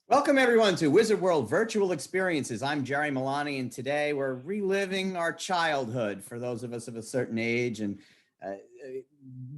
Welcome everyone to Wizard World Virtual Experiences. I'm Jerry Milani, and today we're reliving our childhood for those of us of a certain age, and uh,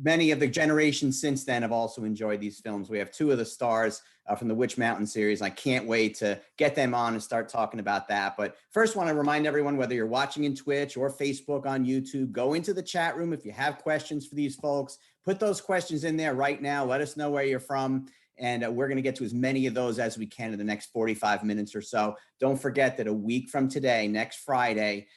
many of the generations since then have also enjoyed these films. We have two of the stars from the Witch Mountain series. I can't wait to get them on and start talking about that. But first, want to remind everyone, whether you're watching in Twitch or Facebook on YouTube, go into the chat room if you have questions for these folks. Put those questions in there right now. Let us know where you're from. And we're going to get to as many of those as we can in the next 45 minutes or so. Don't forget that a week from today, next Friday,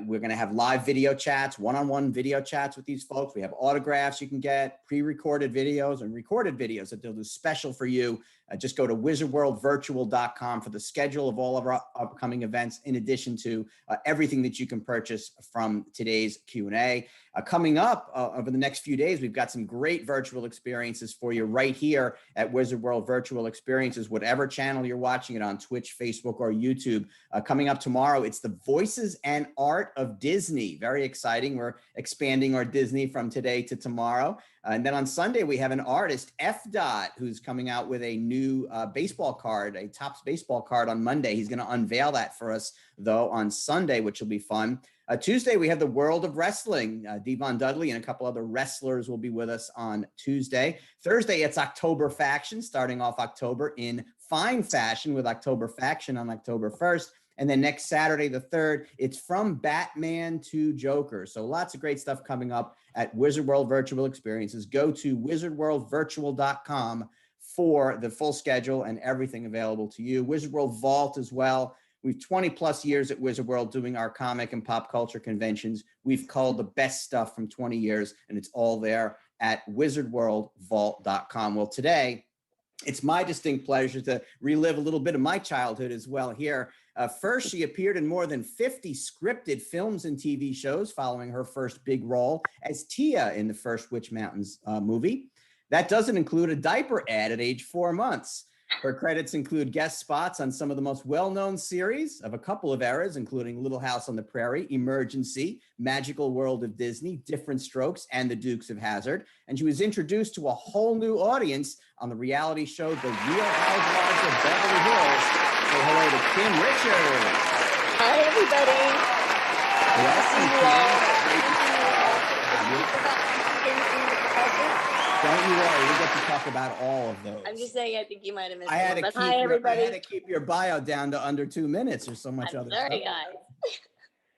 we're going to have live video chats, one-on-one video chats with these folks. We have autographs you can get, pre-recorded videos and recorded videos that they'll do special for you. Just go to wizardworldvirtual.com for the schedule of all of our upcoming events, in addition to everything that you can purchase from today's Q&A. Coming up over the next few days, we've got some great virtual experiences for you right here at Wizard World Virtual Experiences, whatever channel you're watching it on, Twitch, Facebook, or YouTube. Coming up tomorrow, it's the Voices and Art of Disney. Very exciting. We're expanding our Disney from today to tomorrow. And then on Sunday, we have an artist, F. who's coming out with a new baseball card, a Topps baseball card on Monday. He's going to unveil that for us, though, on Sunday, which will be fun. Tuesday, we have the World of Wrestling. Devon Dudley and a couple other wrestlers will be with us on Tuesday. Thursday, it's October Faction, starting off October in fine fashion with October Faction on October 1st. And then next Saturday, the 3rd, it's From Batman to Joker. So lots of great stuff coming up at Wizard World Virtual Experiences. Go to wizardworldvirtual.com for the full schedule and everything available to you. Wizard World Vault as well. We've 20 plus years at Wizard World doing our comic and pop culture conventions. We've culled the best stuff from 20 years, and it's all there at wizardworldvault.com. Well, today, it's my distinct pleasure to relive a little bit of my childhood as well here. First, she appeared in more than 50 scripted films and TV shows following her first big role as Tia in the first Witch Mountains movie. That doesn't include a diaper ad at age 4 months. Her credits include guest spots on some of the most well-known series of a couple of eras, including Little House on the Prairie, Emergency, Magical World of Disney, Different Strokes, and The Dukes of Hazzard. And she was introduced to a whole new audience on the reality show The Real Housewives of Beverly Hills. Say hello to Kim Richards. Hi, everybody. Don't you worry, we get to talk about all of those. I'm just saying, I think you might have missed I had, one, hi, everybody. I had to keep your bio down to under 2 minutes. There's so much other sorry, stuff.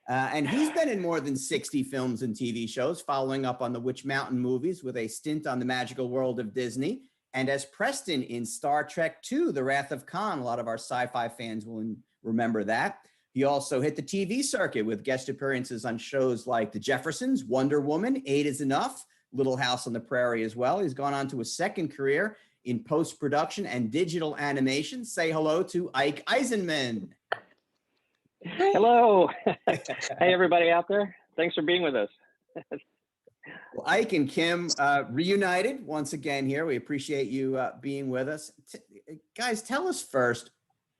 guys. And he's been in more than 60 films and TV shows, following up on the Witch Mountain movies with a stint on the Magical World of Disney. And as Preston in Star Trek II, The Wrath of Khan. A lot of our sci-fi fans will remember that. He also hit the TV circuit with guest appearances on shows like The Jeffersons, Wonder Woman, 8 is Enough, Little House on the Prairie as well. He's gone on to a second career in post-production and digital animation. Say hello to Ike Eisenmann. Hello. Hey, everybody out there. Thanks for being with us. Well, Ike and Kim reunited once again here. We appreciate you being with us. Guys, tell us first,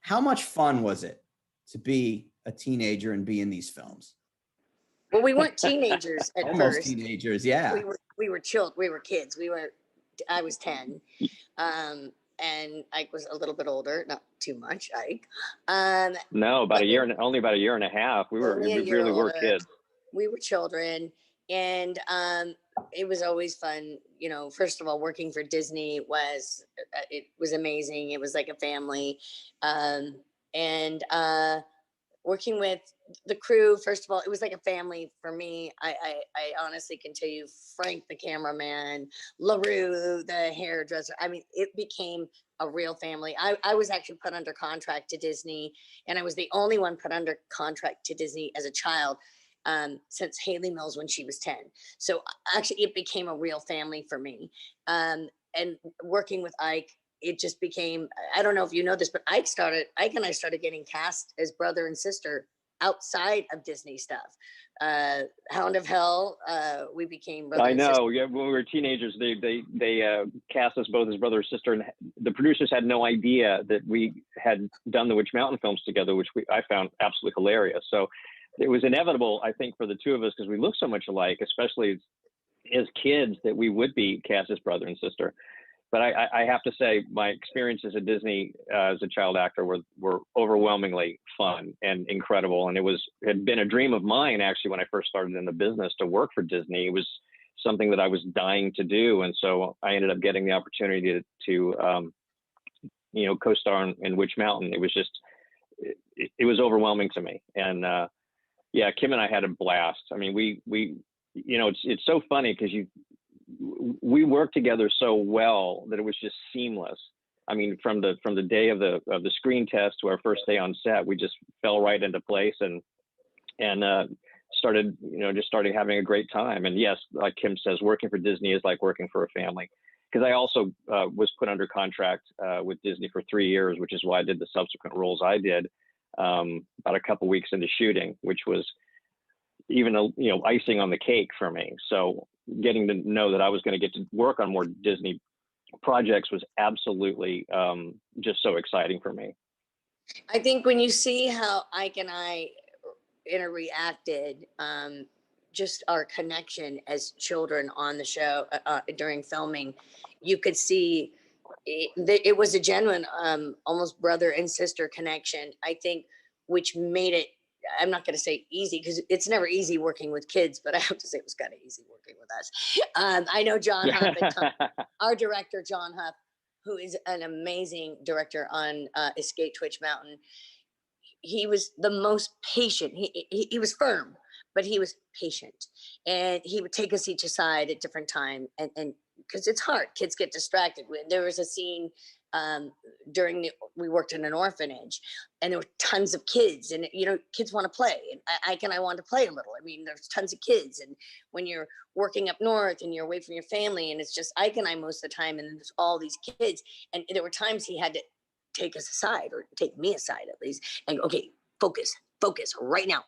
how much fun was it to be a teenager and be in these films? Well, we weren't teenagers at Almost first. Teenagers, yeah. We were chilled. We were kids. I was 10. And Ike was a little bit older, not too much, Ike. No, only about a year and a half. We really were kids. We were children, and it was always fun. You know, first of all, working for Disney was amazing. It was like a family, and working with the crew, first of all, it was like a family for me. I honestly can tell you, Frank, the cameraman, LaRue, the hairdresser. I mean, it became a real family. I was actually put under contract to Disney, and I was the only one put under contract to Disney as a child since Haley Mills when she was 10. So actually, it became a real family for me. And working with Ike, it just became, I don't know if you know this, but Ike and I started getting cast as brother and sister outside of Disney stuff. Hound of Hell, we became brother I know. and sister. Yeah, when we were teenagers, they cast us both as brother and sister, and the producers had no idea that we had done the Witch Mountain films together, which I found absolutely hilarious. So it was inevitable, I think, for the two of us, because we look so much alike, especially as kids, that we would be cast as brother and sister. but I have to say my experiences at Disney as a child actor were overwhelmingly fun and incredible. And had been a dream of mine, actually, when I first started in the business to work for Disney. It was something that I was dying to do. And so I ended up getting the opportunity to co-star in Witch Mountain. It was just, it was overwhelming to me. And yeah, Kim and I had a blast. I mean, we it's so funny because we worked together so well that it was just seamless. I mean, from the day of the screen test to our first day on set, we just fell right into place and started having a great time. And yes, like Kim says, working for Disney is like working for a family. Because I also was put under contract with Disney for 3 years, which is why I did the subsequent roles I did about a couple weeks into shooting, which was even icing on the cake for me. So getting to know that I was going to get to work on more Disney projects was absolutely just so exciting for me. I think when you see how Ike and I interacted, just our connection as children on the show during filming, you could see it was a genuine, almost brother and sister connection, I think, which made it, I'm not going to say easy because it's never easy working with kids, but I have to say it was kind of easy working with us. I know John Huff, our director, John Huff, who is an amazing director on Escape Twitch Mountain. He was the most patient. He was firm, but he was patient, and he would take us each aside at different time, and because it's hard, kids get distracted. There was a scene we worked in an orphanage, and there were tons of kids, and kids want to play, and Ike and I wanted to play a little. I mean, there's tons of kids, and when you're working up north and you're away from your family, and it's just Ike and I most of the time, and then there's all these kids, and there were times he had to take us aside, or take me aside at least, and go, okay, focus right now.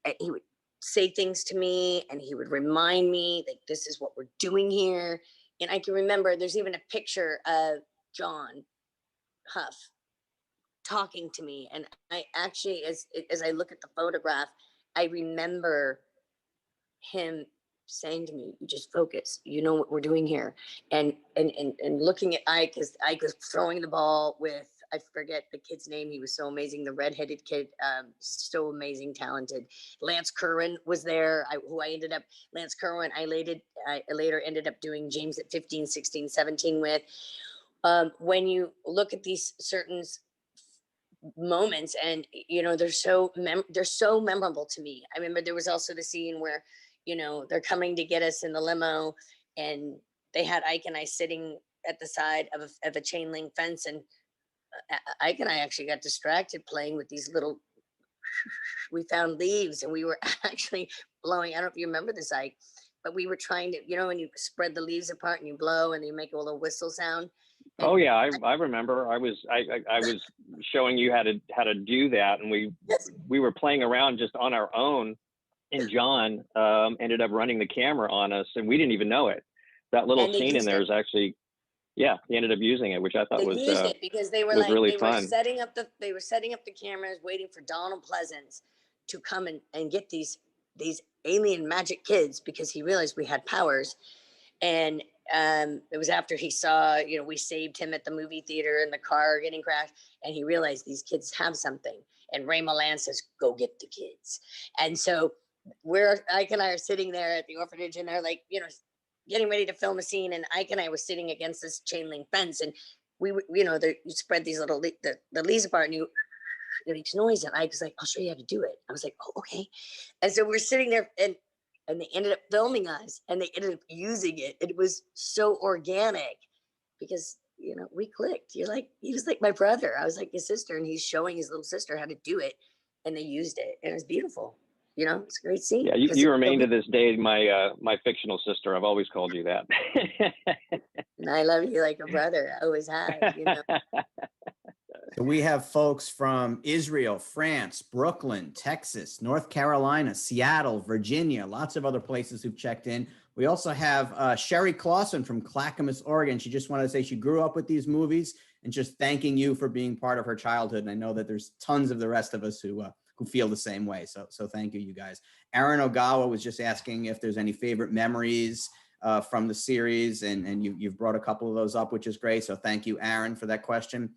And he would say things to me, and he would remind me that this is what we're doing here. And I can remember there's even a picture of John Huff talking to me, and I actually, as I look at the photograph, I remember him saying to me, "You just focus. You know what we're doing here." And looking at Ike, because Ike was throwing the ball with, I forget the kid's name. He was so amazing. The redheaded kid, so amazing, talented. Lance Kerwin was there. Lance Kerwin, I later ended up doing James at 15, 16, 17 with. When you look at these certain moments, and they're so memorable to me. I remember there was also the scene where they're coming to get us in the limo, and they had Ike and I sitting at the side of a chain link fence, and Ike and I actually got distracted playing with these little, we found leaves, and we were actually blowing. I don't know if you remember this, Ike, but we were trying to, when you spread the leaves apart and you blow and you make a little whistle sound. Oh yeah, I remember. I was showing you how to do that, and we were playing around just on our own, and John ended up running the camera on us, and we didn't even know it. That little scene in there is actually, yeah, he ended up using it, which I thought was used it because they were really fun. They were setting up the cameras, waiting for Donald Pleasance to come and get these alien magic kids, because he realized we had powers. And it was after he saw, we saved him at the movie theater in the car getting crashed, and he realized these kids have something. And Ray Milland says, "Go get the kids." And so Ike and I are sitting there at the orphanage, and they're like, getting ready to film a scene, and Ike and I was sitting against this chain link fence, and we you spread these little the leaves apart, and you makes noise, and Ike was like, "I'll show you how to do it." I was like, "Oh, okay." And so we're sitting there, and they ended up filming us, and they ended up using it. It was so organic because we clicked. He was like my brother. I was like his sister, and he's showing his little sister how to do it, and they used it, and it was beautiful. It's a great scene. Yeah, you remain to this day my fictional sister. I've always called you that. And I love you like a brother. I always have. So we have folks from Israel, France, Brooklyn, Texas, North Carolina, Seattle, Virginia, lots of other places who've checked in. We also have Sherry Clausen from Clackamas, Oregon. She just wanted to say she grew up with these movies and just thanking you for being part of her childhood. And I know that there's tons of the rest of us who feel the same way. So thank you, you guys. Aaron Ogawa was just asking if there's any favorite memories from the series, and you've brought a couple of those up, which is great. So thank you, Aaron, for that question.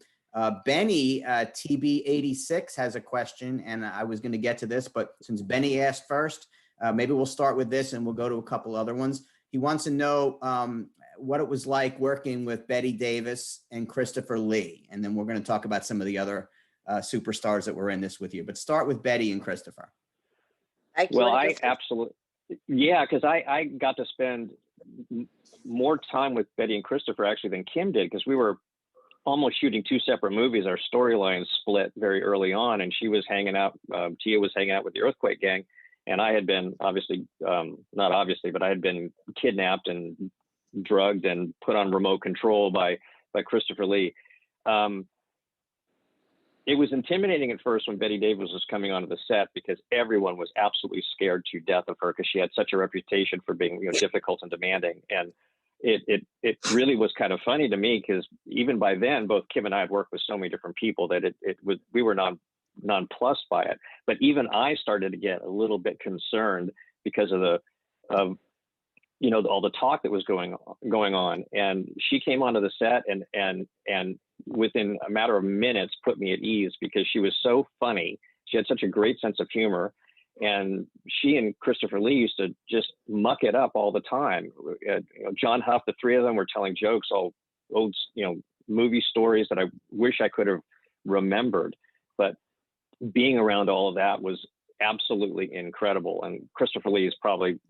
Benny, TB86 has a question, and I was going to get to this, but since Benny asked first, maybe we'll start with this and we'll go to a couple other ones. He wants to know what it was like working with Bette Davis and Christopher Lee. And then we're going to talk about some of the other superstars that were in this with you. But start with Bette and Christopher. Well, I absolutely, yeah, because I got to spend more time with Bette and Christopher actually than Kim did, because we were almost shooting two separate movies. Our storylines split very early on, and she was hanging out, Tia was hanging out with the Earthquake Gang, and I had been obviously, not obviously, but I had been kidnapped and drugged and put on remote control by Christopher Lee. It was intimidating at first when Bette Davis was coming onto the set, because everyone was absolutely scared to death of her, because she had such a reputation for being, difficult and demanding. And it really was kind of funny to me, because even by then, both Kim and I had worked with so many different people that we were nonplussed by it. But even I started to get a little bit concerned because of all the talk that was going on. And she came onto the set and within a matter of minutes put me at ease, because she was so funny. She had such a great sense of humor. And she and Christopher Lee used to just muck it up all the time. John Huff, the three of them were telling jokes, all old, movie stories that I wish I could have remembered. But being around all of that was absolutely incredible. And Christopher Lee is probably,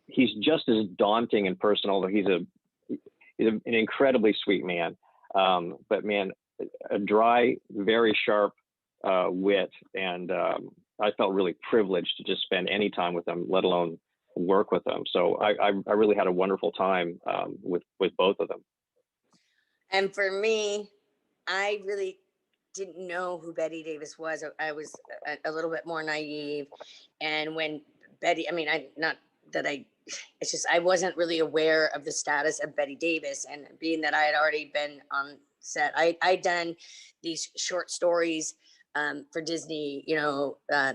he's just as daunting in person, although he's an incredibly sweet man. But man, a dry, very sharp wit, and I felt really privileged to just spend any time with them, let alone work with them. So I really had a wonderful time with both of them. And for me, I really didn't know who Bette Davis was. I was a little bit more naive. And when Bette, it's just, I wasn't really aware of the status of Bette Davis. And being that I had already been on set, I'd done these short stories for Disney,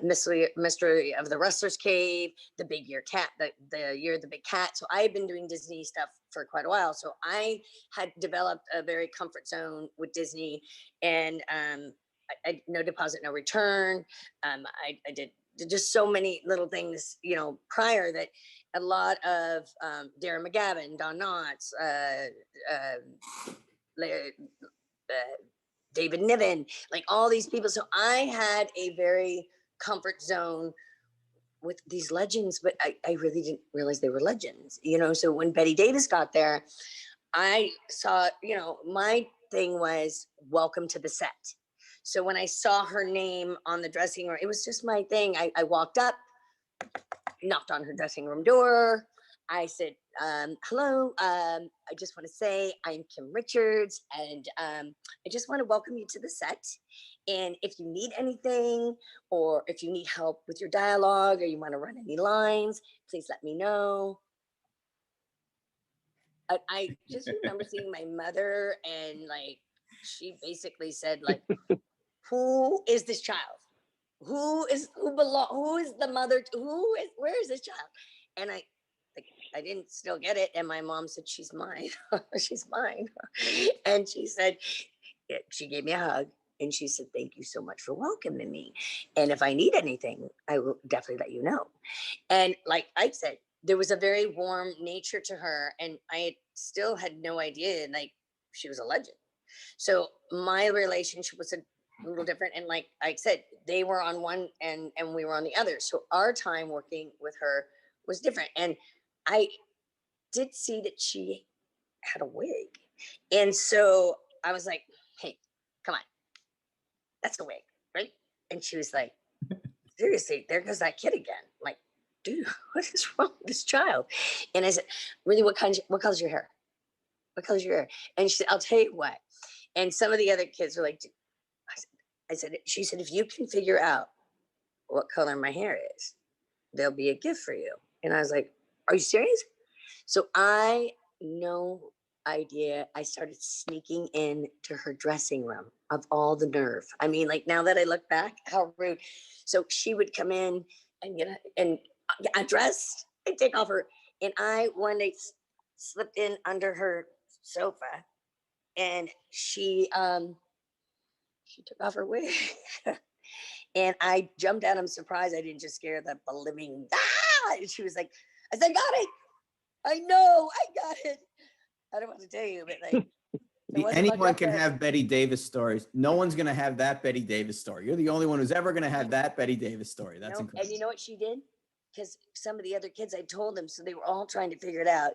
Mystery of the Rustler's Cave, The Big Year Cat, the Year of the Big Cat. So I had been doing Disney stuff for quite a while. So I had developed a very comfort zone with Disney, and I No Deposit, No Return. I did just so many little things, prior, that a lot of Darren McGavin, Don Knotts, David Niven, like all these people. So I had a very comfort zone with these legends, but I really didn't realize they were legends, So when Bette Davis got there, I saw, my thing was welcome to the set. So when I saw her name on the dressing room, it was just my thing. I walked up, knocked on her dressing room door. I said, hello, I just want to say I'm Kim Richards, and I just want to welcome you to the set. And if you need anything, or if you need help with your dialogue, or you want to run any lines, please let me know. I just remember seeing my mother, and she basically said, who is this child? Who is the mother? Where is this child? And I didn't still get it. And my mom said, she's mine. She's mine. And she said, she gave me a hug, and she said, thank you so much for welcoming me. And if I need anything, I will definitely let you know. And like I said, there was a very warm nature to her, and I still had no idea, she was a legend. So my relationship was a little different. And like I said, they were on one and we were on the other. So our time working with her was different. And I did see that she had a wig. And so I was like, hey, come on, that's a wig, right? And she was like, seriously, there goes that kid again. I'm like, dude, what is wrong with this child? And I said, really, what color's your hair? What color's your hair? And she said, I'll tell you what. And some of the other kids were like, she said, if you can figure out what color my hair is, there'll be a gift for you. And I was like, are you serious? So no idea, I started sneaking in to her dressing room, of all the nerve. I mean, now that I look back, how rude. So she would come in and get dressed and take off her And I one day slipped in under her sofa, and she took off her wig. And I jumped out. I'm surprised I didn't just scare the living. Ah! And she was like, I said, got it. I know, I got it. I don't want to tell you, but like, anyone can have Betty Davis stories. No one's going to have that Betty Davis story. You're the only one who's ever going to have that Betty Davis story. That's incredible. And you know what she did? Because some of the other kids, I told them, so they were all trying to figure it out.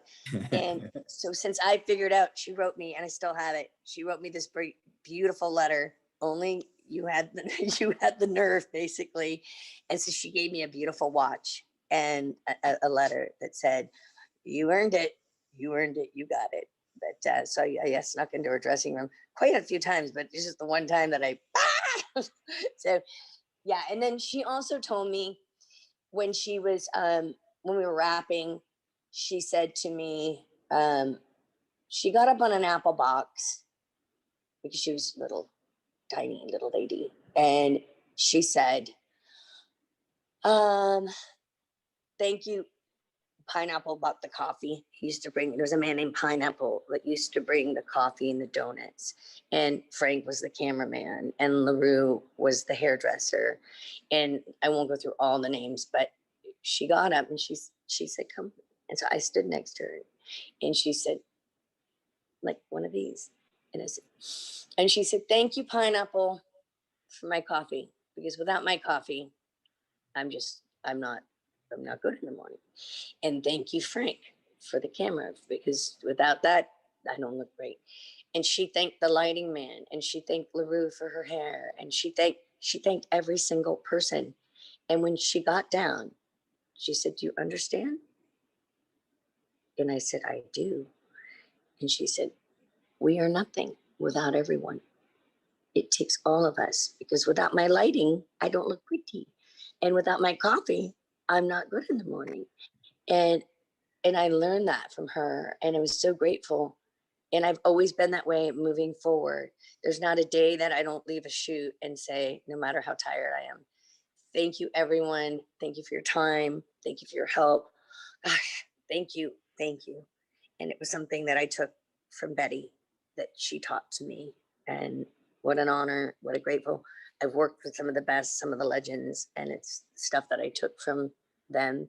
And so since I figured out, she wrote me, and I still have it. She wrote me this beautiful letter. Only you had the nerve, basically. And so she gave me a beautiful watch and a letter that said, "You earned it. You earned it. You got it." But so I snuck into her dressing room quite a few times, but it's just the one time that I. So yeah, and then she also told me when she was when we were wrapping, she said to me, she got up on an apple box because she was little, tiny little lady, and she said, "Thank you. Pineapple bought the coffee. He used to bring, there was a man named Pineapple that used to bring the coffee and the donuts. And Frank was the cameraman, and LaRue was the hairdresser. And I won't go through all the names, but she got up and she said, come." And so I stood next to her, and she said, like one of these. And I said, and she said, "Thank you, Pineapple, for my coffee, because without my coffee, I'm not good in the morning. And thank you, Frank, for the camera, because without that, I don't look great." And she thanked the lighting man, and she thanked LaRue for her hair, and she thanked every single person. And when she got down, she said, "Do you understand?" And I said, "I do." And she said, "We are nothing without everyone. It takes all of us, because without my lighting, I don't look pretty. And without my coffee, I'm not good in the morning." And I learned that from her, and I was so grateful. And I've always been that way moving forward. There's not a day that I don't leave a shoot and say, no matter how tired I am, "Thank you, everyone. Thank you for your time. Thank you for your help. Gosh, thank you. Thank you." And it was something that I took from Betty that she taught to me. And what an honor, what a grateful. I've worked with some of the best, some of the legends, and it's stuff that I took from them.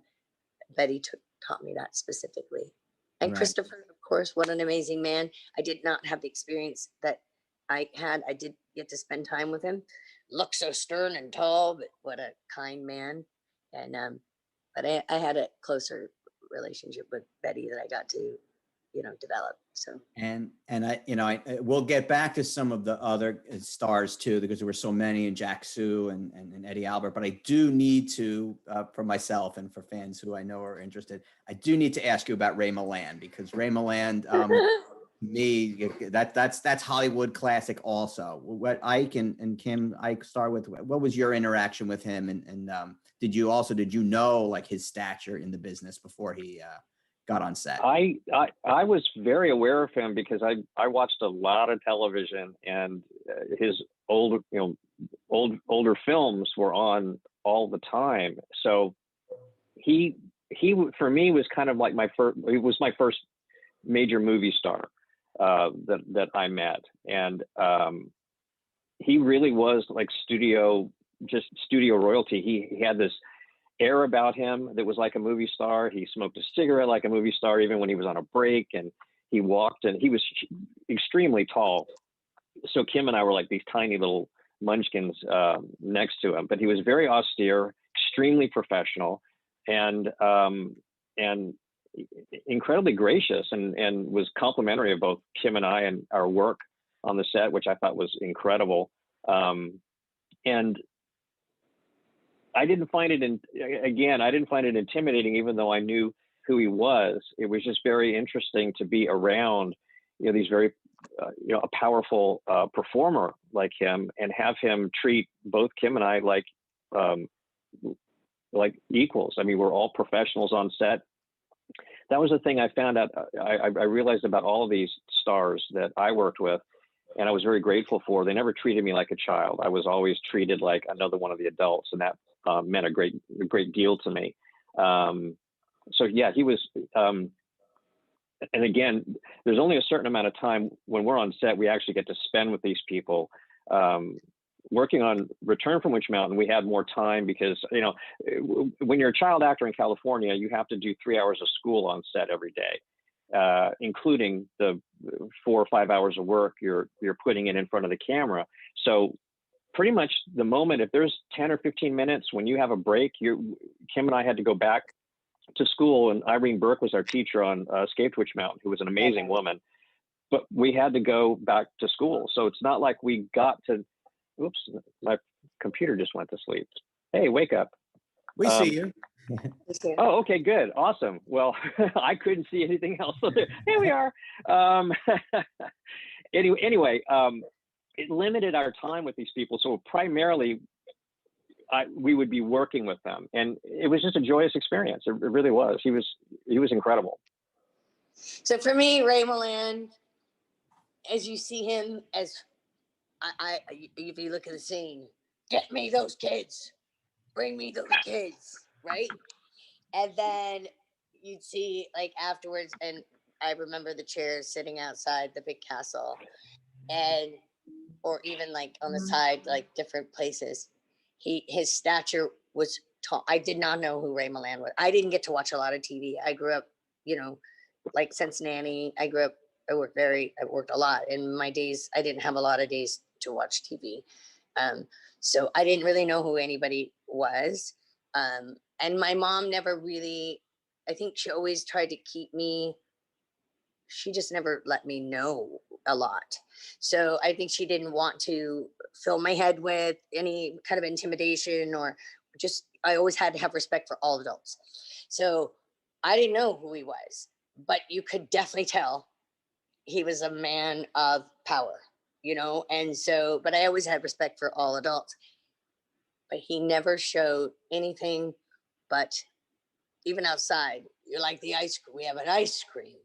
Betty taught me that specifically. And right. Christopher, of course, what an amazing man. I did not have the experience that I had. I did get to spend time with him. Looked so stern and tall, but what a kind man. And but I had a closer relationship with Betty that I got to, develop. So and I we'll get back to some of the other stars too, because there were so many, and Jack Sue and Eddie Albert. But I do need to, for myself and for fans who I know are interested, I do need to ask you about Ray Milland, because Ray Milland, me, that's Hollywood classic also. What Ike and Kim, Ike, start with, what was your interaction with him, and did you know like his stature in the business before he got on set? I was very aware of him because I watched a lot of television, and his older films were on all the time. So he for me was kind of like he was my first major movie star that I met, and he really was like studio royalty. He had this air about him that was like a movie star. He smoked a cigarette like a movie star, even when he was on a break, and he walked, and he was extremely tall. So Kim and I were like these tiny little munchkins next to him, but he was very austere, extremely professional, and incredibly gracious, and was complimentary of both Kim and I and our work on the set, which I thought was incredible. And I didn't find it intimidating, even though I knew who he was. It was just very interesting to be around, these very, a powerful performer like him, and have him treat both Kim and I like equals. I mean, we're all professionals on set. That was the thing I found out. I realized about all of these stars that I worked with, and I was very grateful for. They never treated me like a child. I was always treated like another one of the adults, and that meant a great deal to me. So yeah, he was, and again, there's only a certain amount of time when we're on set, we actually get to spend with these people. Working on Return from Witch Mountain, we had more time because, you know, when you're a child actor in California, you have to do 3 hours of school on set every day, including the 4 or 5 hours of work you're putting in front of the camera. So pretty much the moment, if there's 10 or 15 minutes when you have a break, Kim and I had to go back to school, and Irene Burke was our teacher on Escaped Witch Mountain, who was an amazing woman, but we had to go back to school. So it's not like we got to, oops, my computer just went to sleep. Hey, wake up. We see you. Oh, okay, good. Awesome. Well, I couldn't see anything else. So here we are. Anyway, it limited our time with these people. So primarily, we would be working with them, and it was just a joyous experience. It really was. He was incredible. So for me, Ray Milland, as you see him, as if you look at the scene, get me those kids, bring me those kids, right? And then you'd see like afterwards, and I remember the chairs sitting outside the big castle, and or even like on the side, like different places. His stature was tall. I did not know who Ray Milland was. I didn't get to watch a lot of TV. I grew up, you know, like since nanny. I worked a lot. In my days, I didn't have a lot of days to watch TV. So I didn't really know who anybody was. And my mom never really, I think she always tried to keep me, she just never let me know a lot. So I think she didn't want to fill my head with any kind of intimidation, or just, I always had to have respect for all adults. So I didn't know who he was, but you could definitely tell he was a man of power, you know? And so, but I always had respect for all adults, but he never showed anything but, even outside, you're like the ice cream, we have an ice cream.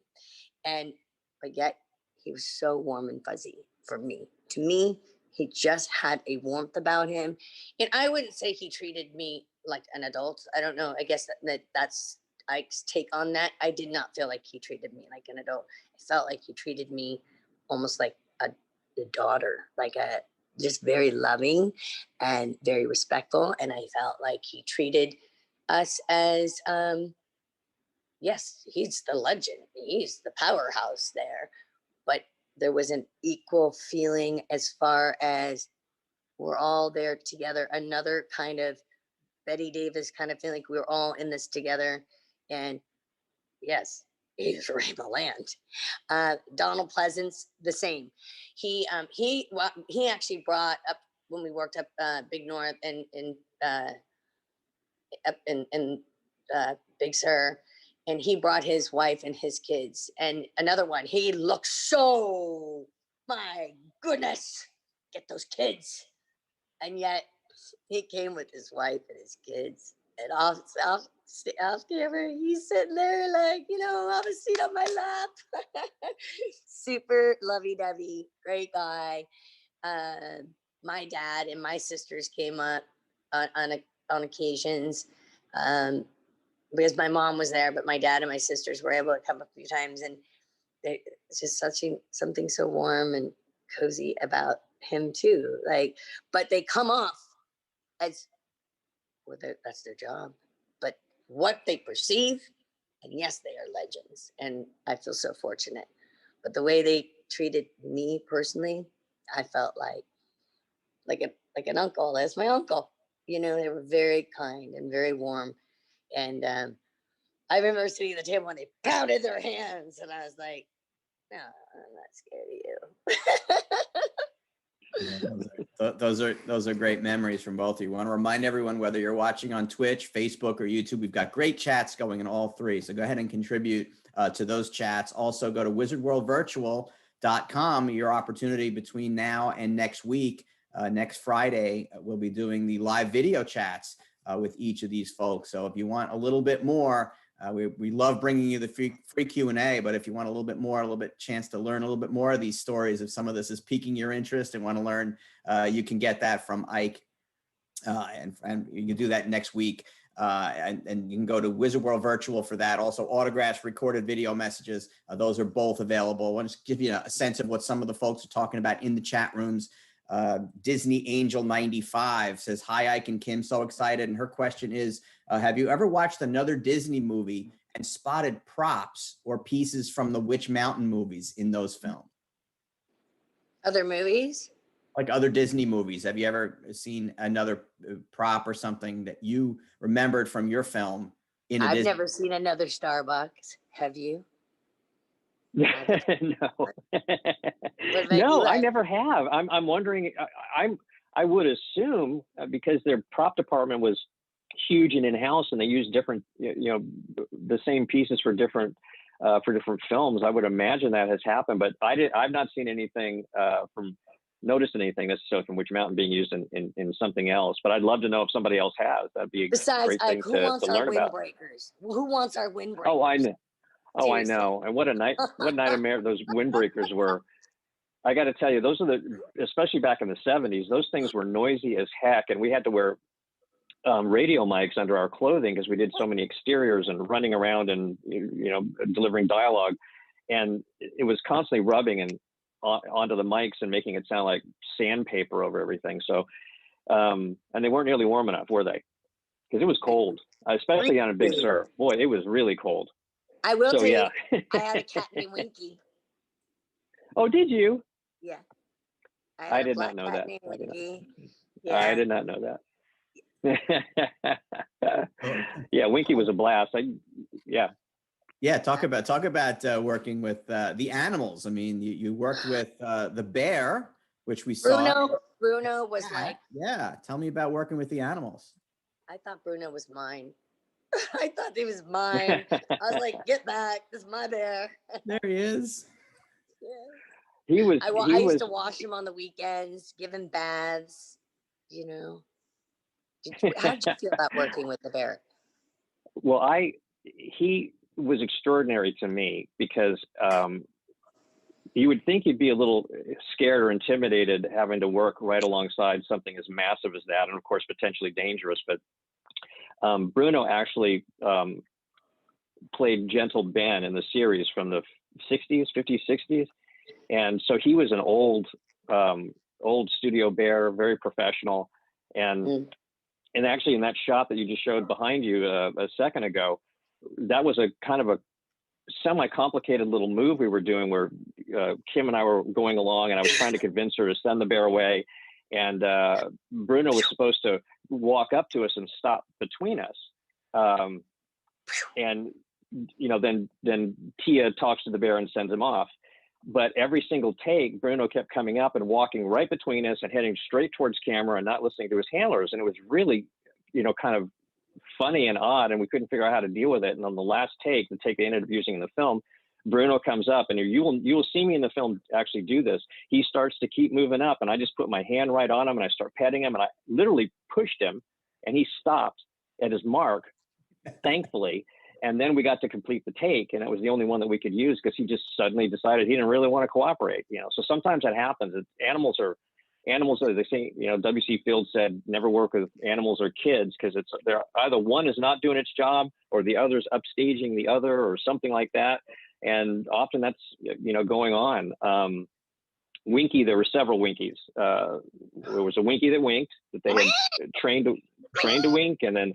But yet he was so warm and fuzzy for me. To me, he just had a warmth about him. And I wouldn't say he treated me like an adult. I don't know. I guess that's Ike's take on that. I did not feel like he treated me like an adult. I felt like he treated me almost like a daughter, like just very loving and very respectful. And I felt like he treated us as, yes, he's the legend. He's the powerhouse there. But there was an equal feeling as far as we're all there together. Another kind of Betty Davis kind of feeling, like we were all in this together. And yes, he's Ray Milland. Donald Pleasance, the same. He actually brought up, when we worked up Big North and up in Big Sur, and he brought his wife and his kids. And another one, he looked so, my goodness, get those kids. And yet he came with his wife and his kids. And off camera, he's sitting there like, you know, have a seat on my lap. Super lovey-dovey, great guy. My dad and my sisters came up on occasions. Because my mom was there, but my dad and my sisters were able to come a few times, and it's just something so warm and cozy about him too. Like, but they come off as, well, that's their job, but what they perceive, and yes, they are legends, and I feel so fortunate. But the way they treated me personally, I felt like an uncle. As my uncle, you know, they were very kind and very warm. And I remember sitting at the table when they pounded their hands, and I was like, no, I'm not scared of Yeah, those are great memories from both of you. I want to remind everyone, whether you're watching on Twitch, Facebook, or YouTube, we've got great chats going in all three. So go ahead and contribute to those chats. Also, go to wizardworldvirtual.com. Your opportunity between now and next week. Next Friday, we'll be doing the live video chats with each of these folks. So if you want a little bit more, we love bringing you the free Q&A, but if you want a little bit more, a little bit chance to learn a little bit more of these stories, if some of this is piquing your interest and want to learn, you can get that from Ike, and you can do that next week. and you can go to Wizard World Virtual for that. Also autographs, recorded video messages. Those are both available. I want to give you a sense of what some of the folks are talking about in the chat rooms. Disney Angel 95 says, hi, Ike and Kim, so excited. And her question is, have you ever watched another Disney movie and spotted props or pieces from the Witch Mountain movies in those films? Other movies? Like other Disney movies. Have you ever seen another prop or something that you remembered from your film in a I've Disney? never seen another Starbucks. Have you? No, no, I never have. I'm wondering. I would assume because their prop department was huge and in-house, and they used different, the same pieces for different films. I would imagine that has happened, but I've not seen anything noticed anything necessarily from Witch Mountain being used in something else. But I'd love to know if somebody else has. That'd be a great thing who wants to our learn about. windbreakers? Who wants our windbreakers? Oh, I know. Oh, Seriously. I know. And what a nightmare those windbreakers were. I got to tell you, especially back in the 70s, those things were noisy as heck. And we had to wear radio mics under our clothing because we did so many exteriors and running around and, delivering dialogue. And it was constantly rubbing onto the mics and making it sound like sandpaper over everything. So, and they weren't nearly warm enough, were they? Because it was cold, especially on a Big Sur. Boy, it was really cold. I will tell yeah. you, I had a cat named Winky. Oh, did you? Yeah. I did not know that. Yeah. I did not know that. Yeah, Winky was a blast. Yeah, talk about working with the animals. I mean, you worked with the bear, which we saw. Bruno was like. Yeah, tell me about working with the animals. I thought Bruno was mine. I thought he was mine. I was like, get back. This is my bear. There he is. Yeah. I used to wash him on the weekends, give him baths, How did you feel about working with the bear? Well, he was extraordinary to me because you would think you'd be a little scared or intimidated having to work right alongside something as massive as that, and of course, potentially dangerous. But Bruno actually played Gentle Ben in the series from the 50s, 60s. And so he was an old studio bear, very professional. And actually in that shot that you just showed behind you a second ago, that was a kind of a semi-complicated little move we were doing where Kim and I were going along and I was trying to convince her to send the bear away. And Bruno was supposed to walk up to us and stop between us. And, then Tia talks to the bear and sends him off. But every single take, Bruno kept coming up and walking right between us and heading straight towards camera and not listening to his handlers. And it was really, kind of funny and odd. And we couldn't figure out how to deal with it. And on the last take, the take they ended up using in the film, Bruno comes up, and you will see me in the film actually do this. He starts to keep moving up, and I just put my hand right on him, and I start petting him, and I literally pushed him, and he stopped at his mark, thankfully. And then we got to complete the take, and it was the only one that we could use because he just suddenly decided he didn't really want to cooperate. So sometimes that happens. Animals are, they say, W.C. Fields said, never work with animals or kids because they're either one is not doing its job or the other's upstaging the other or something like that. And often that's, going on. Winky, there were several Winkies. There was a Winky that winked that they had trained to wink. And then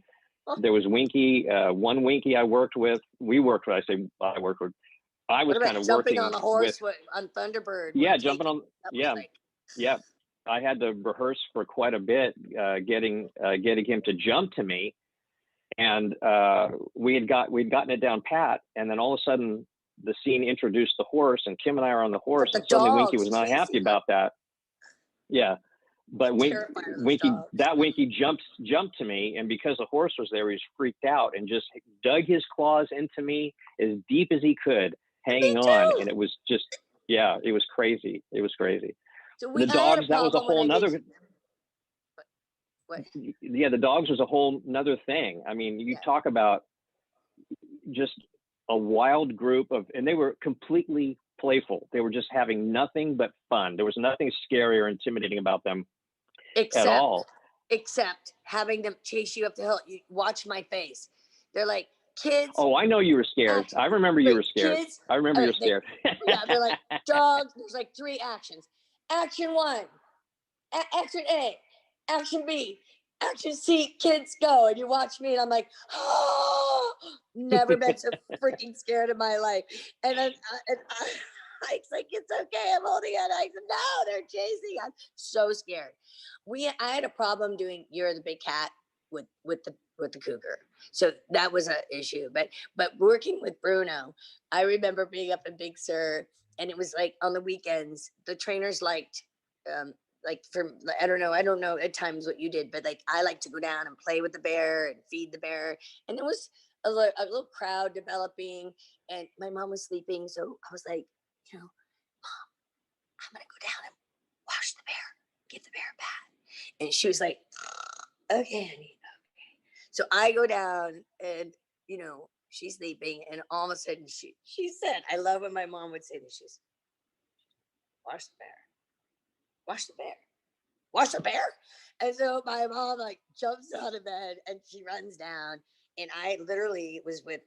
there was Winky, one Winky I worked with. I was kind of working on a horse on Thunderbird. Yeah, jumping on. Yeah. I had to rehearse for quite a bit, getting him to jump to me. And we'd gotten it down pat. And then all of a sudden, the scene introduced the horse, and Kim and I are on the horse, and suddenly Winky was not happy about that. Yeah, but Winky jumped to me, and because the horse was there, he was freaked out and just dug his claws into me as deep as he could, hanging on, and it was just, it was crazy. It was crazy. So the dogs, that was a whole nother. What? Yeah, the dogs was a whole nother thing. I mean, you talk about just a wild group and they were completely playful. They were just having nothing but fun. There was nothing scary or intimidating about them at all. except having them chase you up the hill. You watch my face. They're like, kids. Oh, I know you were scared. Action. I remember you were scared. Kids, I remember you were they- scared. yeah, they're like dogs. There's like 3 actions. Action 1, action A, action B, action C. Kids go, and you watch me, and I'm like, oh, never been so freaking scared in my life. And then Ike's like, it's okay, I'm holding it. I said, no, they're chasing. I'm so scared. I had a problem doing You're the Big Cat with the cougar, so that was an issue. But working with Bruno, I remember being up in Big Sur, and it was like on the weekends, the trainers liked, I don't know at times what you did, but like I like to go down and play with the bear and feed the bear, and there was a little crowd developing, and my mom was sleeping, so I was like, Mom, I'm gonna go down and wash the bear, give the bear a bath, and she was like, okay, honey. So I go down, and she's sleeping, and all of a sudden she said, I love when my mom would say this, she's, wash the bear, wash the bear, wash the bear. And so my mom like jumps out of bed and she runs down, and I literally was with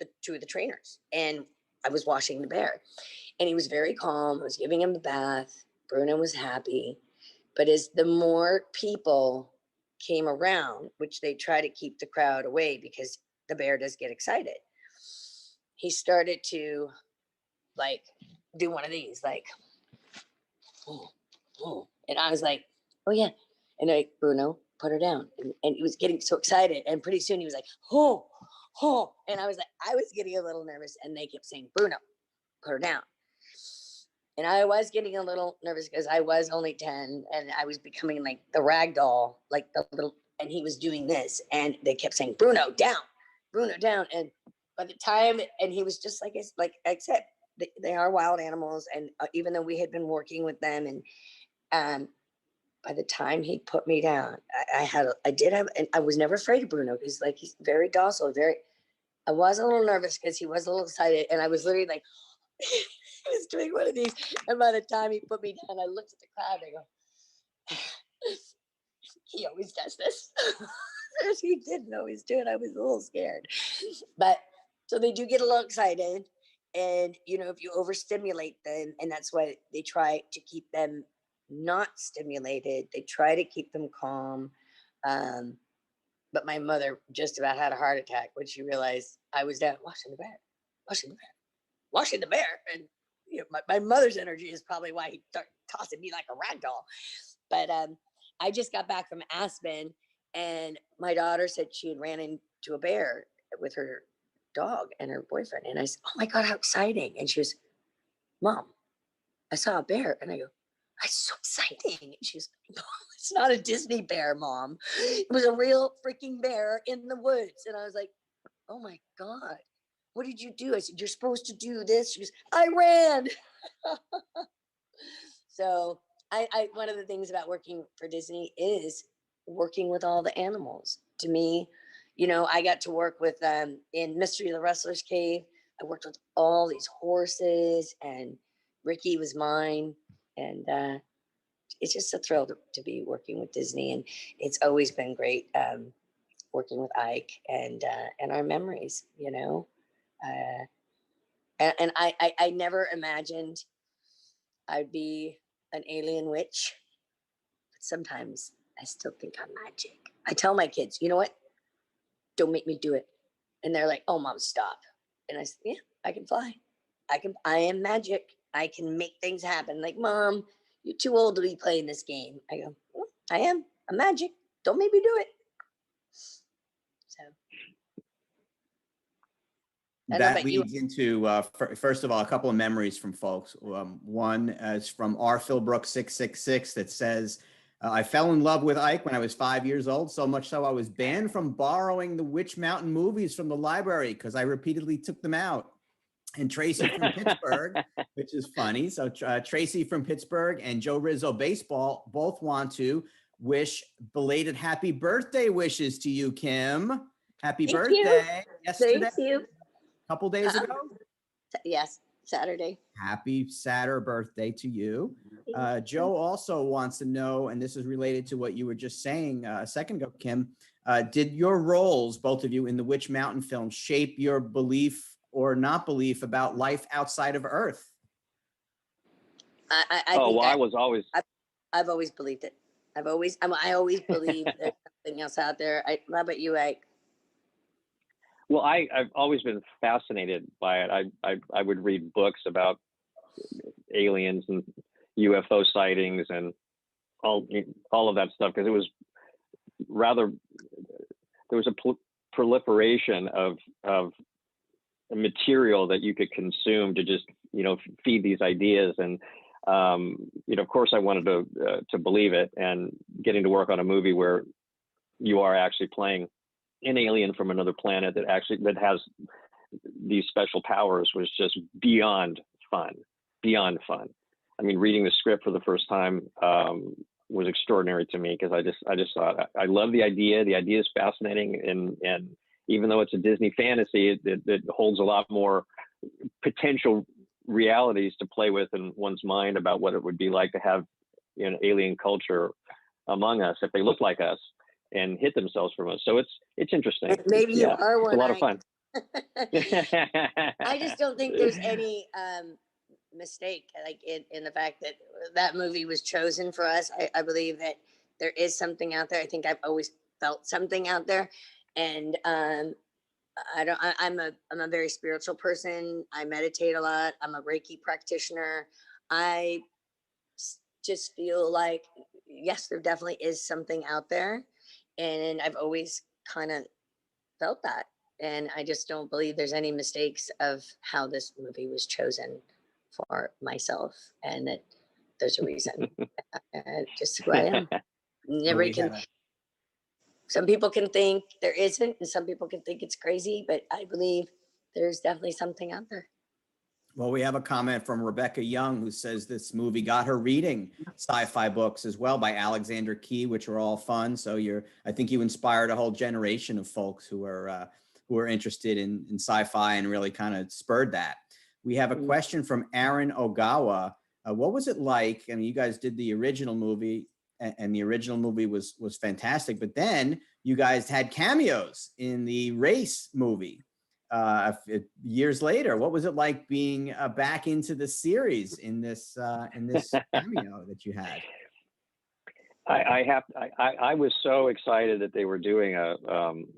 the 2 of the trainers, and I was washing the bear, and he was very calm. I was giving him a bath. Bruno was happy. But as the more people came around, which they try to keep the crowd away because the bear does get excited, he started to like do one of these, like, oh, oh. And I was like, oh yeah. And I, Bruno, put her down. And he was getting so excited. And pretty soon he was like, oh, oh. And I was getting a little nervous, and they kept saying, Bruno, put her down. And I was getting a little nervous because I was only 10, and I was becoming like the rag doll, like the little, and he was doing this, and they kept saying, Bruno, down, Bruno, down. And by the time, and he was just like I said, they are wild animals. And even though we had been working with them, and by the time he put me down, and I was never afraid of Bruno because like he's very docile, I was a little nervous because he was a little excited, and I was literally like, he was doing one of these, and by the time he put me down, I looked at the crowd and I go, he always does this. He didn't always do it. I was a little scared, but so they do get a little excited, and if you overstimulate them, and that's why they try to keep them not stimulated. They try to keep them calm. But my mother just about had a heart attack when she realized I was down washing the bear, washing the bear, washing the bear. And my mother's energy is probably why he started tossing me like a rag doll. But I just got back from Aspen, and my daughter said she had ran into a bear with her dog and her boyfriend. And I said, oh my God, how exciting. And she was, Mom, I saw a bear. And I go, that's so exciting. And she's, no, it's not a Disney bear, Mom. It was a real freaking bear in the woods. And I was like, oh my God, what did you do? I said, you're supposed to do this. She goes, I ran. So one of the things about working for Disney is working with all the animals. To me, I got to work with in Mystery of the Wrestler's Cave. I worked with all these horses, and Ricky was mine. And it's just a thrill to be working with Disney. And it's always been great working with Ike and our memories, and I never imagined I'd be an alien witch, but sometimes I still think I'm magic. I tell my kids, you know what? Don't make me do it. And they're like, oh, Mom, stop. And I said, yeah, I can fly. I am magic. I can make things happen. Like, Mom, you're too old to be playing this game. I go, well, I am. I'm magic. Don't make me do it. So. That leads into, first of all, a couple of memories from folks. One is from R. Philbrook 666 that says, I fell in love with Ike when I was 5 years old, so much so I was banned from borrowing the Witch Mountain movies from the library because I repeatedly took them out. And Tracy from Pittsburgh, which is funny. So Tracy from Pittsburgh and Joe Rizzo Baseball both want to wish belated happy birthday wishes to you, Kim. Happy birthday. Yesterday. Thank you. Couple days ago? Yes, Saturday. Happy Saturday birthday to you. Joe also wants to know, and this is related to what you were just saying a second ago, Kim, did your roles, both of you, in the Witch Mountain film shape your belief or not belief about life outside of Earth? I I've always believed it. I always believe there's something else out there. How about you, Ike? Well, I've always been fascinated by it. I would read books about aliens and UFO sightings and all of that stuff, because it was rather, there was a proliferation of material that you could consume to just, you know, feed these ideas. And you know, of course I wanted to believe it, and getting to work on a movie where you are actually playing an alien from another planet that has these special powers was just beyond fun. I mean, reading the script for the first time was extraordinary to me, because I just thought, I love the idea. The idea is fascinating, and even though it's a Disney fantasy, it holds a lot more potential realities to play with in one's mind about what it would be like to have, you know, alien culture among us if they look like us and hit themselves from us. So it's interesting. Maybe you are one. It's a lot of fun. I just don't think there's any mistake, like in the fact that that movie was chosen for us. I believe that there is something out there. I think I've always felt something out there, and I'm a very spiritual person. I meditate a lot. I'm a Reiki practitioner. I just feel like, yes, there definitely is something out there, and I've always kind of felt that. And I just don't believe there's any mistakes of how this movie was chosen for myself, and that there's a reason. Just who I am. Nobody can. Some people can think there isn't, and some people can think it's crazy, but I believe there's definitely something out there. Well, we have a comment from Rebecca Young, who says this movie got her reading sci-fi books as well by Alexander Key, which are all fun. So I think you inspired a whole generation of folks who are interested in sci-fi, and really kind of spurred that. We have a question from Aaron Ogawa. What was it like? I mean, you guys did the original movie, and the original movie was fantastic, but then you guys had cameos in the Race movie years later. What was it like being back into the series in this cameo that you had? I was so excited that they were doing a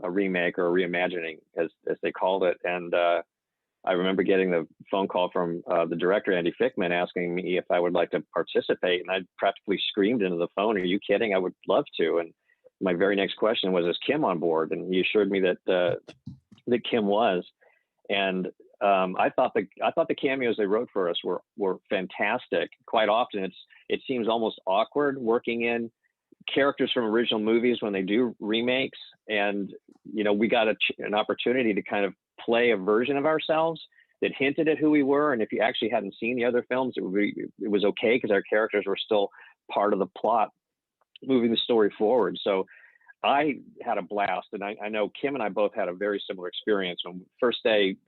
remake or a reimagining, as they called it, and I remember getting the phone call from the director, Andy Fickman, asking me if I would like to participate, and I practically screamed into the phone, "Are you kidding? I would love to." And my very next question was, "Is Kim on board?" And he assured me that Kim was. And I thought the cameos they wrote for us were fantastic. Quite often, it seems almost awkward working in characters from original movies when they do remakes, and you know, we got an opportunity to kind of play a version of ourselves that hinted at who we were. And if you actually hadn't seen the other films, it was okay, because our characters were still part of the plot, moving the story forward. So I had a blast, and I know Kim and I both had a very similar experience. When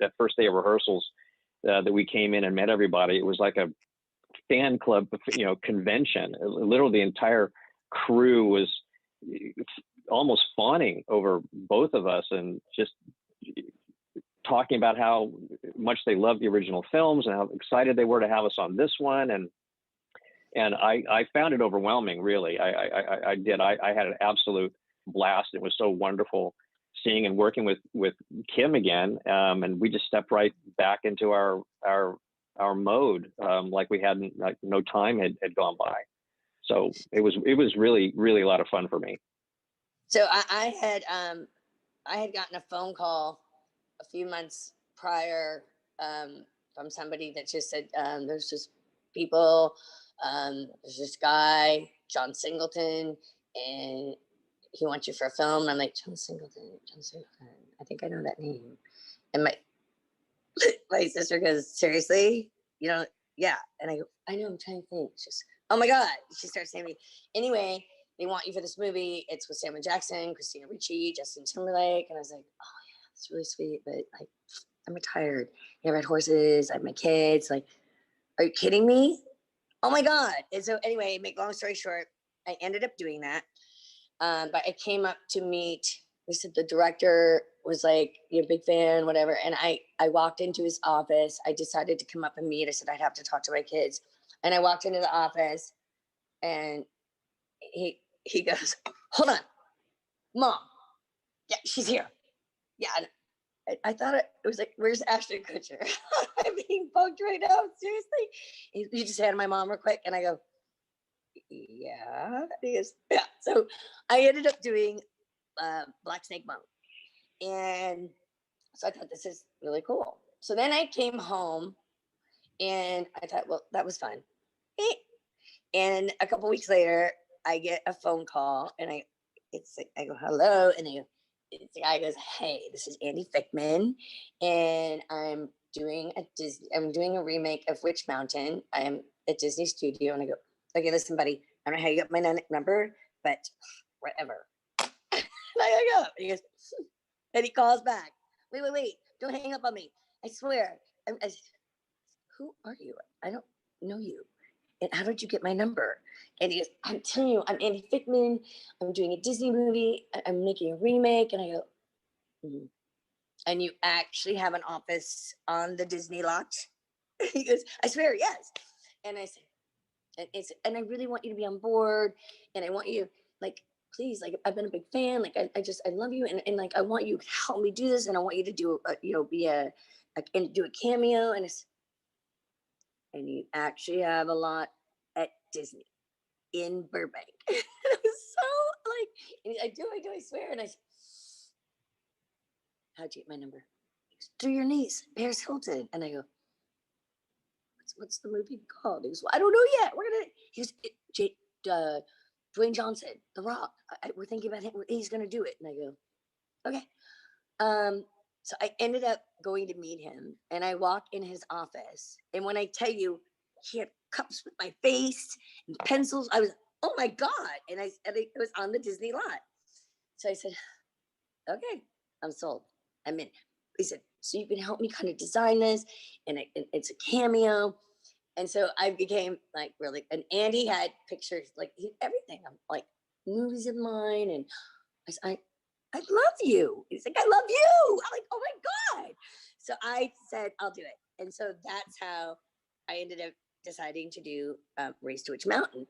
that first day of rehearsals, that we came in and met everybody, it was like a fan club, you know, convention. Literally, the entire crew was almost fawning over both of us, and just talking about how much they loved the original films and how excited they were to have us on this one. And I found it overwhelming, really. I did. I had an absolute blast. It was so wonderful seeing and working with Kim again. And we just stepped right back into our mode, like we hadn't, like no time had gone by. So it was really, really a lot of fun for me. So I had gotten a phone call a few months prior from somebody that just said, there's just people, there's this guy, John Singleton, and he wants you for a film. I'm like, John Singleton, I think I know that name. And my sister goes, seriously? You know, yeah. And I go, I know, I'm trying to think. It's just, oh my God. She starts saying me. Anyway, they want you for this movie. It's with Samuel Jackson, Christina Ricci, Justin Timberlake. And I was like, oh yeah, that's really sweet. But like, I'm retired. I ride horses. I have my kids. Like, are you kidding me? Oh my God. And so anyway, make long story short, I ended up doing that. But I came up to meet, they said the director was like, you're a big fan, whatever. And I walked into his office. I decided to come up and meet. I said, I'd have to talk to my kids. And I walked into the office and he goes, hold on, Mom. Yeah, she's here. Yeah. I thought it was like, where's Ashton Kutcher? I'm being bugged right now. Seriously. You just had my mom real quick. And I go, yeah. He goes, yeah. So I ended up doing Black Snake Moan. And so I thought, this is really cool. So then I came home and I thought, well, that was fun. And a couple weeks later, I get a phone call and I go, hello. And the guy goes, hey, this is Andy Fickman. And I'm doing a remake of Witch Mountain. I'm at Disney Studio. And I go, okay, listen, buddy, I don't know how you got my number, but whatever. And I hang up. And he goes, and he calls back. Wait, don't hang up on me. I swear. Who are you? I don't know you. And how did you get my number? And he goes, I'm telling you, I'm Andy Fickman. I'm doing a Disney movie. I'm making a remake. And I go, mm-hmm. And you actually have an office on the Disney lot? He goes, I swear, yes. And I said, and I really want you to be on board. And I want you, like, please, like, I've been a big fan. Like, I love you. And like, I want you to help me do this. And I want you to do, and do a cameo. And you actually have a lot at Disney in Burbank. And it was so like, I do, I swear. And I said, how'd you get my number? He goes, through your niece, Paris Hilton. And I go, what's the movie called? He goes, well, I don't know yet. He goes, Dwayne Johnson, The Rock. We're thinking about him. He's going to do it. And I go, okay. So I ended up going to meet him and I walk in his office. And when I tell you, he had cups with my face and pencils, I was, oh my God. And it was on the Disney lot. So I said, okay, I'm sold. I'm in. He said, so you can help me kind of design this. And it's a cameo. And so I became like really, and Andy had pictures, like everything. I'm like movies of mine. And I love you. He's like, I love you. I'm like, oh my God. So I said, I'll do it. And so that's how I ended up deciding to do Race to Witch Mountain.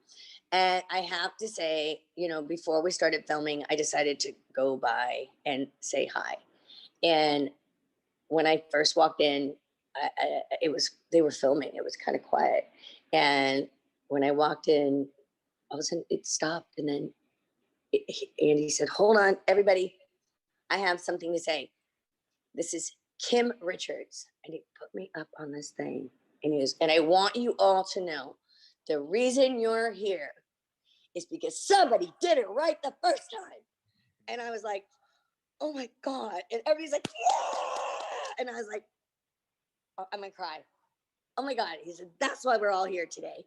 And I have to say, before we started filming, I decided to go by and say hi. And when I first walked in, they were filming. It was kind of quiet. And when I walked in, all of a sudden it stopped. And then Andy said, hold on, everybody. I have something to say. This is Kim Richards. And he put me up on this thing. And I want you all to know the reason you're here is because somebody did it right the first time. And I was like, oh my God. And everybody's like, yeah. And I was like, oh, I'm gonna cry. Oh my God. He said, that's why we're all here today.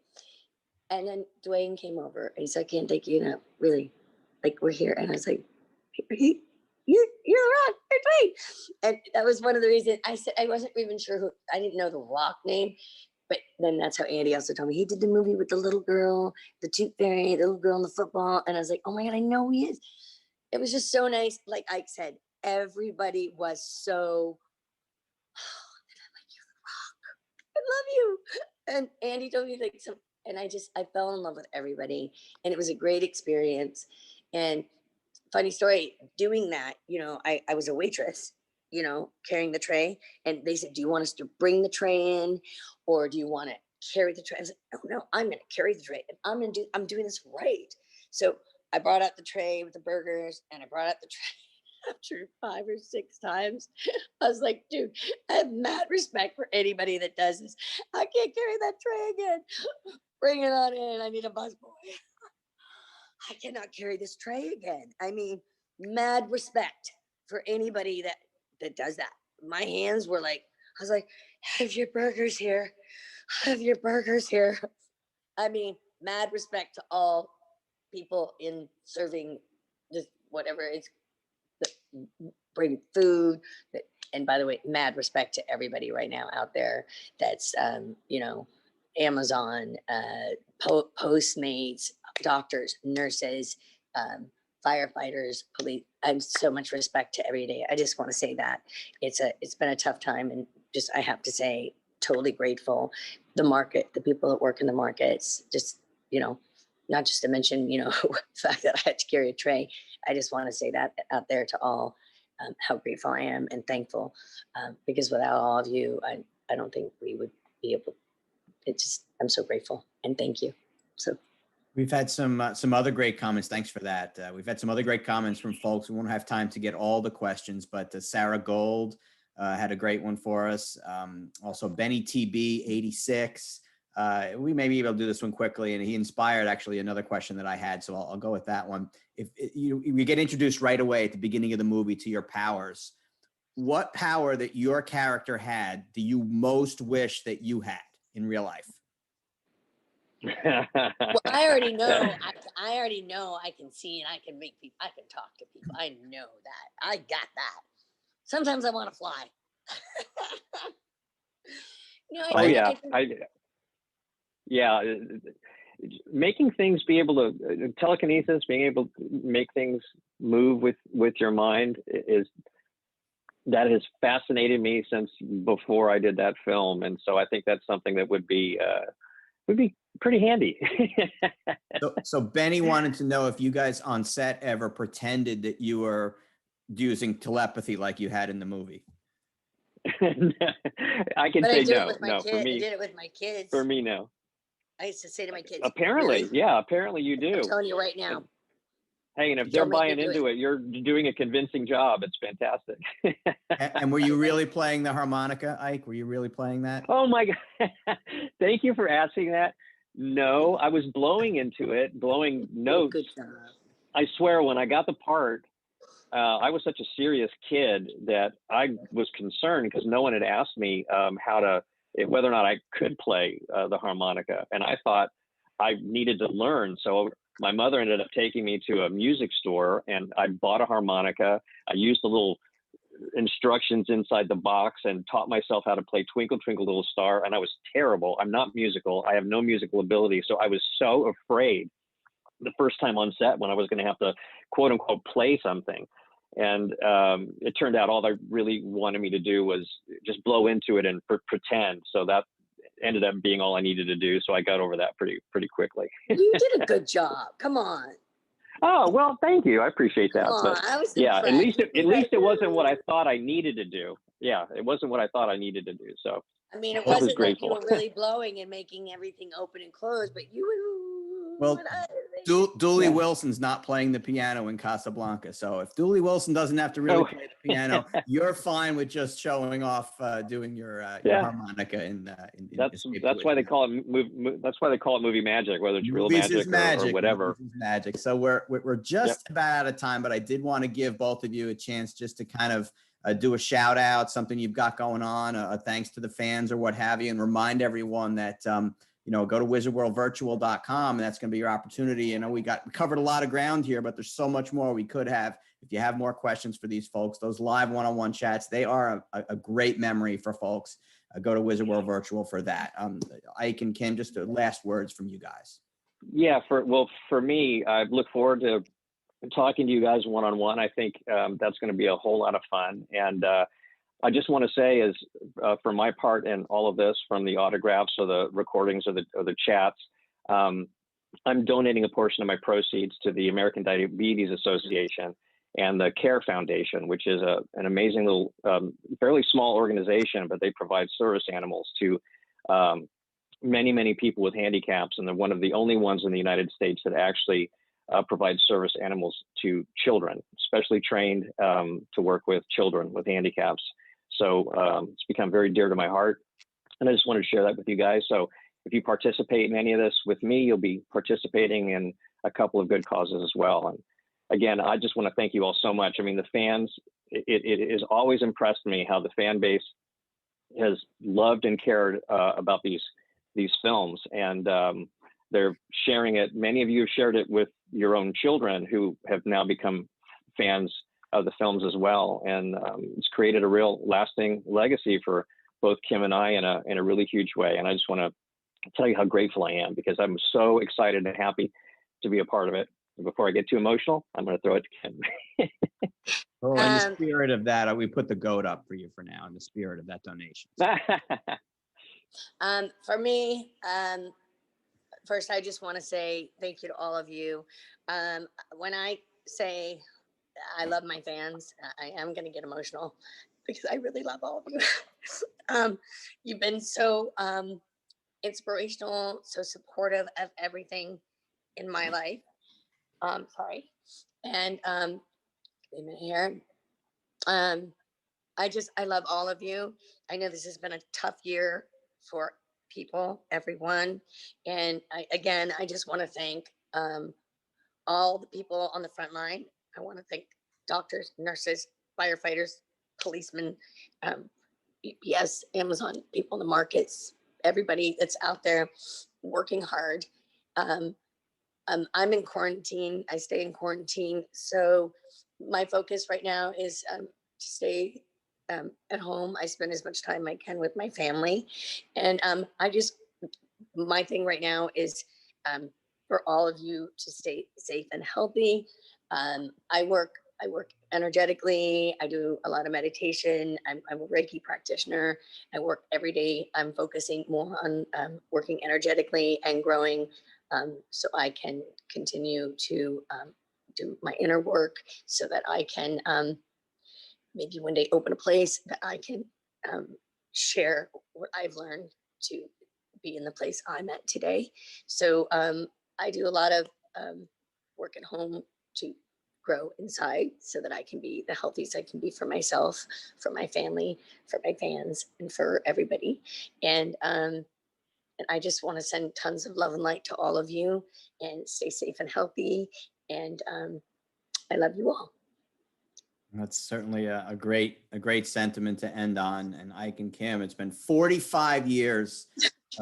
And then Dwayne came over and he said, I can't take you enough, really. Like, we're here. And I was like, you're Rock, you're Dwayne. And that was one of the reasons I said, I wasn't even sure who, I didn't know the Rock name. But then that's how Andy also told me. He did the movie with the little girl, the Tooth Fairy, the little girl in the football. And I was like, oh my God, I know who he is. It was just so nice. Like Ike said, everybody was so, oh, I love you. And Andy told me, like, so, and I fell in love with everybody. And it was a great experience. And funny story, doing that, I was a waitress, carrying the tray. And they said, do you want us to bring the tray in? Or do you want to carry the tray? I was like, oh no, I'm going to carry the tray. And I'm doing this right. So I brought out the tray with the burgers and I brought out the tray after 5 or 6 times. I was like, dude, I have mad respect for anybody that does this. I can't carry that tray again. Bring it on in. I need a busboy. I cannot carry this tray again. I mean, mad respect for anybody that does that. My hands were like, I was like, have your burgers here. Have your burgers here. I mean, mad respect to all people in serving just whatever it's bring food. And by the way, mad respect to everybody right now out there that's, you know, Amazon, Postmates, doctors, nurses, firefighters, police. And so much respect to every day. I just want to say that it's been a tough time, and just I have to say, totally grateful. The market, the people that work in the markets, just, you know, not just to mention, you know, the fact that I had to carry a tray. I just want to say that out there to all, how grateful I am and thankful, because without all of you, I don't think we would be able. It just, I'm so grateful and thank you. So we've had some other great comments. Thanks for that. We've had some other great comments from folks. We won't have time to get all the questions, but Sarah Gold had a great one for us. Also, Benny TB 86. We may be able to do this one quickly, and he inspired actually another question that I had, so I'll go with that one. If you get introduced right away at the beginning of the movie to your powers, what power that your character had do you most wish that you had in real life? well, I already know. I already know I can see and I can make people. I can talk to people. I know that. I got that. Sometimes I want to fly. You know, Oh yeah, yeah. Making things be able to telekinesis, being able to make things move with your mind that has fascinated me since before I did that film, and so I think that's something that would be pretty handy. So Benny wanted to know if you guys on set ever pretended that you were using telepathy like you had in the movie. I can say no. No, for me, I did it with my kids. For me, no. I used to say to my kids, apparently, really? Yeah, apparently you do. I'm telling you right now. Hey, and if they're buying into it, you're doing a convincing job. It's fantastic. And were you really playing the harmonica, Ike? Were you really playing that? Oh my God. Thank you for asking that. No, I was blowing into it, blowing notes. Good job. I swear, when I got the part, I was such a serious kid that I was concerned because no one had asked me whether or not I could play the harmonica. And I thought I needed to learn. So my mother ended up taking me to a music store, and I bought a harmonica. I used the little instructions inside the box and taught myself how to play Twinkle Twinkle Little Star. And I was terrible. I'm not musical. I have no musical ability. So I was so afraid the first time on set when I was going to have to quote unquote play something. And it turned out all they really wanted me to do was just blow into it and pretend. So that ended up being all I needed to do. So I got over that pretty quickly. You did a good job. Come on. Oh, well, thank you. I appreciate that. But yeah, at least it wasn't what I thought I needed to do. Yeah, it wasn't what I thought I needed to do. So I mean, it wasn't like you were really blowing and making everything open and close, but you. Well, Dooley Wilson's not playing the piano in Casablanca. So if Dooley Wilson doesn't have to really play the piano, you're fine with just showing off doing your harmonica in that's why they call it that's why they call it movie magic, whether it's real magic or whatever. Magic. So we're just about out of time, but I did want to give both of you a chance just to kind of do a shout out, something you've got going on, thanks to the fans or what have you, and remind everyone that go to wizardworldvirtual.com, and that's going to be your opportunity. We covered a lot of ground here, but there's so much more we could have. If you have more questions for these folks, those live one-on-one chats, they are a great memory for folks. Go to Wizard World Virtual for that. Ike and Kim, just last words from you guys. Yeah, for me, I look forward to talking to you guys one-on-one. I think that's going to be a whole lot of fun. And I just want to say is for my part in all of this, from the autographs or the recordings or the chats, I'm donating a portion of my proceeds to the American Diabetes Association and the CARE Foundation, which is an amazing little, fairly small organization, but they provide service animals to many, many people with handicaps. And they're one of the only ones in the United States that actually provide service animals to children, specially trained to work with children with handicaps. So it's become very dear to my heart. And I just wanted to share that with you guys. So if you participate in any of this with me, you'll be participating in a couple of good causes as well. And again, I just want to thank you all so much. I mean, the fans, it has always impressed me how the fan base has loved and cared about these films. And they're sharing it. Many of you have shared it with your own children who have now become fans of the films as well. And it's created a real lasting legacy for both Kim and I in a really huge way. And I just want to tell you how grateful I am, because I'm so excited and happy to be a part of it. And before I get too emotional, I'm going to throw it to Kim. Oh, in the spirit of that, we put the goat up for you for now, in the spirit of that donation. For me, first, I just want to say thank you to all of you. When I say I love my fans, I am going to get emotional because I really love all of you. You've been so inspirational, so supportive of everything in my life. Sorry. And wait a minute here. I love all of you. I know this has been a tough year for people, everyone. And I just want to thank all the people on the front line. I want to thank doctors, nurses, firefighters, policemen, UPS, Amazon, people in the markets, everybody that's out there working hard. I'm in quarantine. I stay in quarantine. So my focus right now is to stay at home. I spend as much time I can with my family. And my thing right now is for all of you to stay safe and healthy. I work energetically. I do a lot of meditation. I'm a Reiki practitioner. I work every day. I'm focusing more on working energetically and growing, so I can continue to do my inner work, so that I can maybe one day open a place that I can share what I've learned to be in the place I'm at today. So I do a lot of work at home to grow inside, so that I can be the healthiest I can be for myself, for my family, for my fans, and for everybody. And I just want to send tons of love and light to all of you, and stay safe and healthy. And I love you all. That's certainly a great sentiment to end on. And Ike and Kim, it's been 45 years.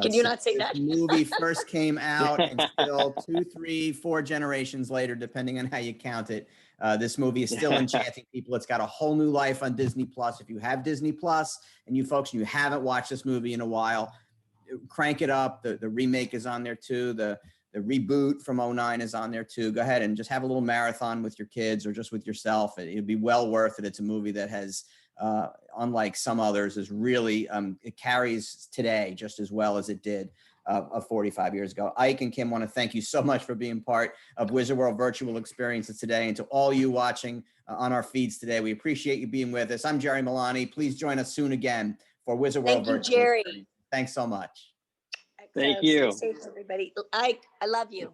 Can you not say that? The movie first came out, and still 2, 3, 4 generations later, depending on how you count it, this movie is still enchanting people. It's got a whole new life on Disney Plus. If you have Disney Plus, and you folks, you haven't watched this movie in a while, crank it up. The remake is on there too. The reboot from 2009 is on there too. Go ahead and just have a little marathon with your kids or just with yourself. It'd be well worth it. It's a movie that has, unlike some others, is really, it carries today just as well as it did 45 years ago. Ike and Kim, want to thank you so much for being part of Wizard World Virtual Experiences today. And to all you watching on our feeds today, we appreciate you being with us. I'm Jerry Milani. Please join us soon again for Wizard World Virtual Jerry. Experiences. Thanks so much. Thank you. Stay safe, everybody. I love you.